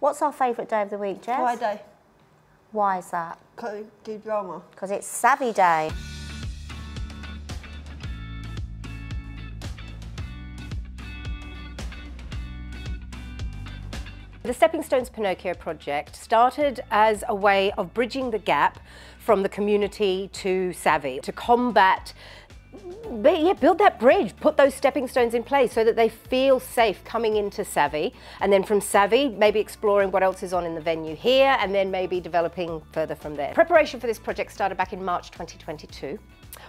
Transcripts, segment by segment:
What's our favourite day of the week, Jess? Friday. Why is that? Because I do drama. Because it's Savvy Day. The Stepping Stones Pinocchio project started as a way of bridging the gap from the community to Savvy, to combat, build that bridge, put those stepping stones in place so that they feel safe coming into Savvy, and then from Savvy, maybe exploring what else is on in the venue here, and then maybe developing further from there. Preparation for this project started back in March 2022.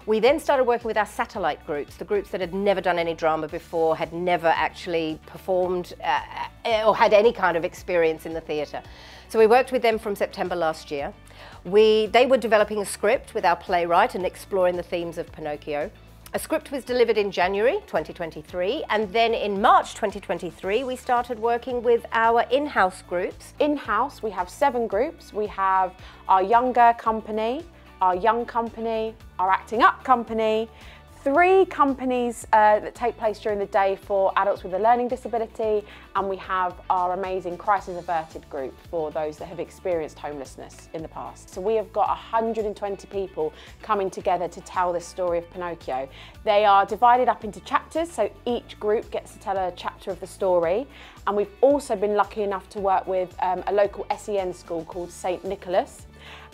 We then started working with our satellite groups, the groups that had never done any drama before, had never actually performed or had any kind of experience in the theatre. So we worked with them from September last year. They were developing a script with our playwright and exploring the themes of Pinocchio. A script was delivered in January 2023, and then in March 2023 we started working with our in-house groups. In-house we have 7 groups. We have our younger company, our young company, our acting up company, 3 companies that take place during the day for adults with a learning disability, and we have our amazing Crisis Averted group for those that have experienced homelessness in the past. So we have got 120 people coming together to tell this story of Pinocchio. They are divided up into chapters, so each group gets to tell a chapter of the story, and we've also been lucky enough to work with a local SEN school called St Nicholas.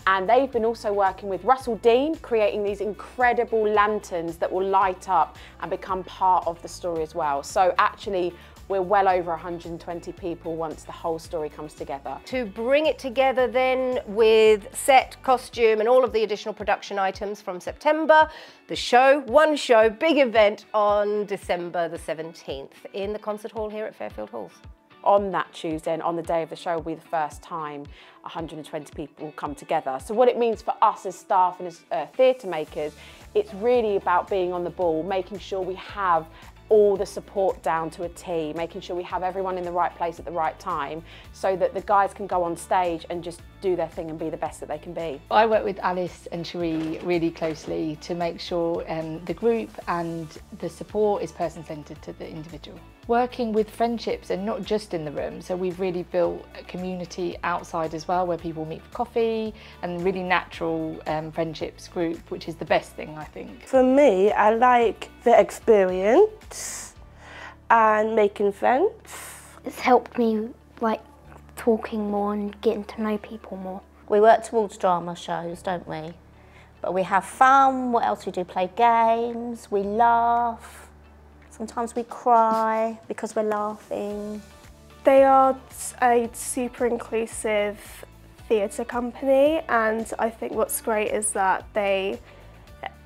And they've been also working with Russell Dean, creating these incredible lanterns that will light up and become part of the story as well. So actually, we're well over 120 people once the whole story comes together. To bring it together then with set, costume and all of the additional production items from September, the show, one show, big event on December the 17th in the concert hall here at Fairfield Halls. On that Tuesday and on the day of the show will be the first time 120 people will come together. So what it means for us as staff and as theatre makers, it's really about being on the ball, making sure we have all the support down to a T, making sure we have everyone in the right place at the right time so that the guys can go on stage and just do their thing and be the best that they can be. I work with Alice and Cherie really closely to make sure the group and the support is person-centred to the individual. Working with friendships and not just in the room, so we've really built a community outside as well where people meet for coffee and really natural friendships group, which is the best thing I think. For me, I like the experience and making friends. It's helped me like talking more and getting to know people more. We work towards drama shows, don't we? But we have fun. What else we do? Play games, we laugh. Sometimes we cry because we're laughing. They are a super inclusive theatre company, and I think what's great is that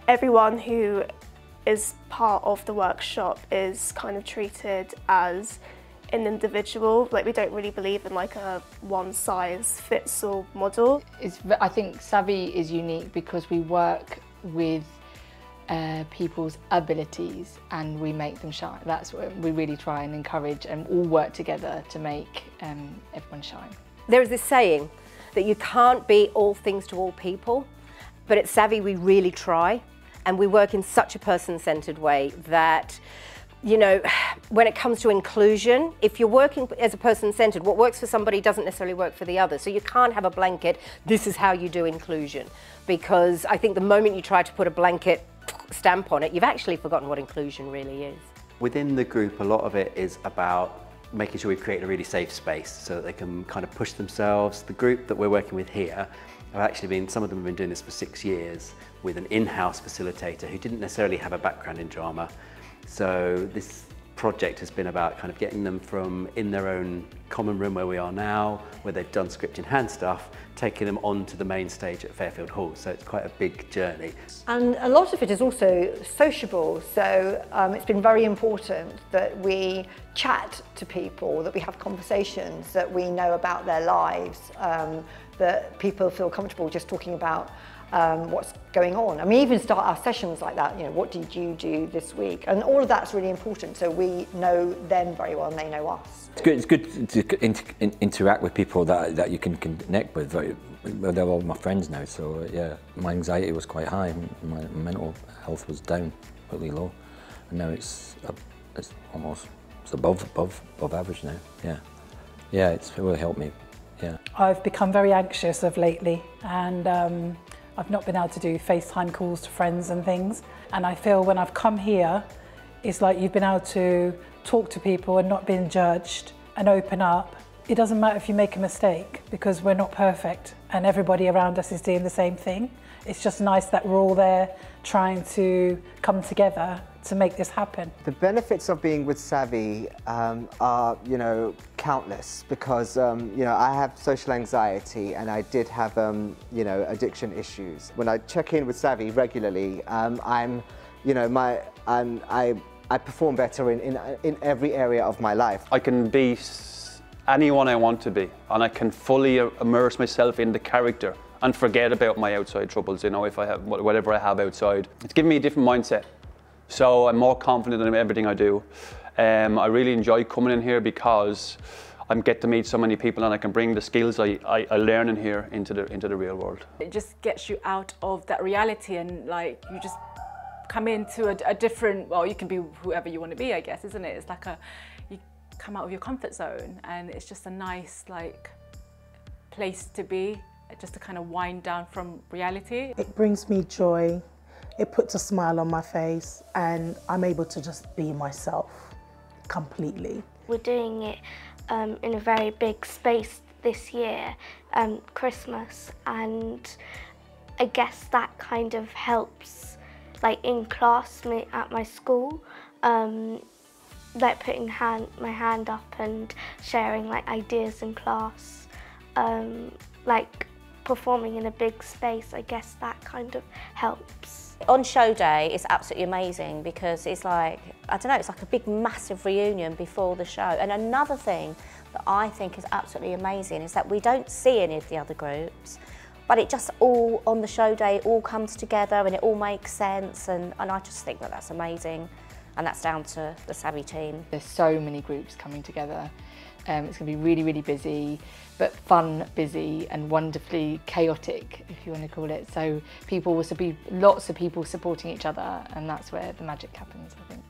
everyone who is part of the workshop is kind of treated as an individual. Like, we don't really believe in like a one-size-fits-all model. I think Savvy is unique because we work with people's abilities and we make them shine. That's what we really try and encourage, and all work together to make everyone shine. There is this saying that you can't be all things to all people, but at Savvy we really try, and we work in such a person-centred way that, you know, when it comes to inclusion, if you're working as a person-centred, what works for somebody doesn't necessarily work for the other. So you can't have a blanket, this is how you do inclusion, because I think the moment you try to put a blanket stamp on it, you've actually forgotten what inclusion really is. Within the group, a lot of it is about making sure we've created a really safe space so that they can kind of push themselves. The group that we're working with here have actually been, some of them have been doing this for 6 years with an in-house facilitator who didn't necessarily have a background in drama. So this project has been about kind of getting them from in their own common room where we are now, where they've done script in hand stuff, taking them onto the main stage at Fairfield Halls. So it's quite a big journey. And a lot of it is also sociable. So it's been very important that we chat to people, that we have conversations, that we know about their lives, that people feel comfortable just talking about what's going on. And we even start our sessions like that, you know, what did you do this week? And all of that's really important, so we know them very well and they know us. It's good to interact with people that you can connect with. They're all my friends now, so yeah, my anxiety was quite high, my mental health was down, pretty low, and now it's almost above average now, yeah. yeah, it will help me. Yeah. I've become very anxious of lately, and I've not been able to do FaceTime calls to friends and things. And I feel when I've come here, it's like you've been able to talk to people and not being judged and open up. It doesn't matter if you make a mistake because we're not perfect and everybody around us is doing the same thing. It's just nice that we're all there trying to come together to make this happen. The benefits of being with Savvy are, you know, countless because, you know, I have social anxiety and I did have, you know, addiction issues. When I check in with Savvy regularly, I'm, you know, I perform better in every area of my life. I can be anyone I want to be, and I can fully immerse myself in the character and forget about my outside troubles, you know, if I have whatever I have outside. It's given me a different mindset. So I'm more confident in everything I do. I really enjoy coming in here because I get to meet so many people and I can bring the skills I learn in here into the real world. It just gets you out of that reality and like you just come into a different, well, you can be whoever you want to be, I guess, isn't it? It's like you come out of your comfort zone and it's just a nice like place to be, just to kind of wind down from reality. It brings me joy. It puts a smile on my face and I'm able to just be myself completely. We're doing it in a very big space this year, Christmas, and I guess that kind of helps, like in class at my school, like putting my hand up and sharing like ideas in class, like performing in a big space. I guess that kind of helps. On show day, it's absolutely amazing because it's like, I don't know, it's like a big massive reunion before the show. And another thing that I think is absolutely amazing is that we don't see any of the other groups, but it just all, on the show day, it all comes together and it all makes sense. And I just think that that's amazing. And that's down to the Savvy team. There's so many groups coming together. It's going to be really, really busy, but fun, busy and wonderfully chaotic, if you want to call it. So people will be lots of people supporting each other, and that's where the magic happens, I think.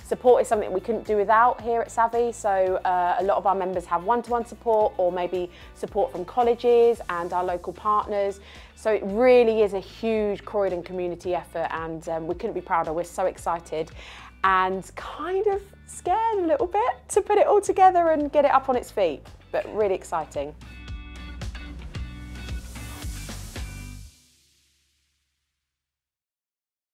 Support is something we couldn't do without here at Savvy, so a lot of our members have one-to-one support or maybe support from colleges and our local partners. So it really is a huge Croydon community effort and we couldn't be prouder. We're so excited and kind of scared a little bit to put it all together and get it up on its feet, but really exciting.